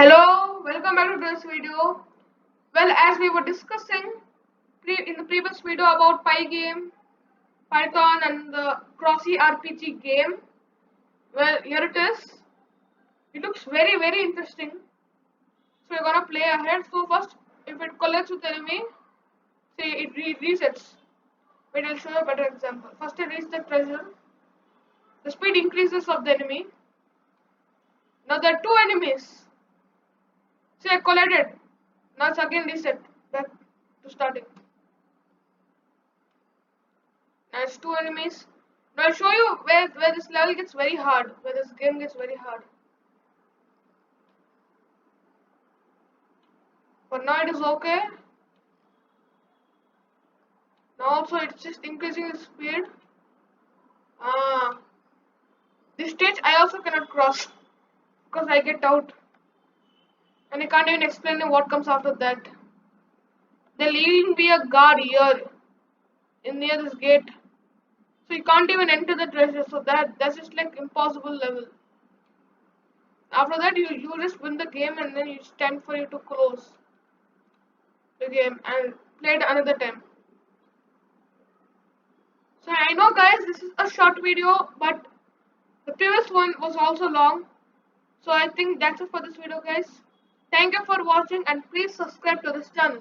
Hello, welcome back to this video. Well, as we were discussing in the previous video about Pygame, Python and the Crossy RPG game, well, here it is. It looks very interesting. So we're gonna play ahead. So first, if it collects with enemy, say it resets. Wait, I'll show you a better example. First it reaches the treasure. The speed increases of the enemy. Now there are two enemies. Say I collected. Now it's again reset. Back to starting. There's two enemies. Now I'll show you where this level gets very hard, where this game gets very hard. But now it is okay. Now also it's just increasing the speed. Ah, this stage I also cannot cross because I get out. And I can't even explain what comes after that. There'll even be a guard here in near this gate. So you can't even enter the treasure, so that's just like impossible level. After that you just win the game and then it's time for you to close the game and play it another time. So I know guys this is a short video, but the previous one was also long. So I think that's it for this video guys. Thank you for watching and please subscribe to this channel.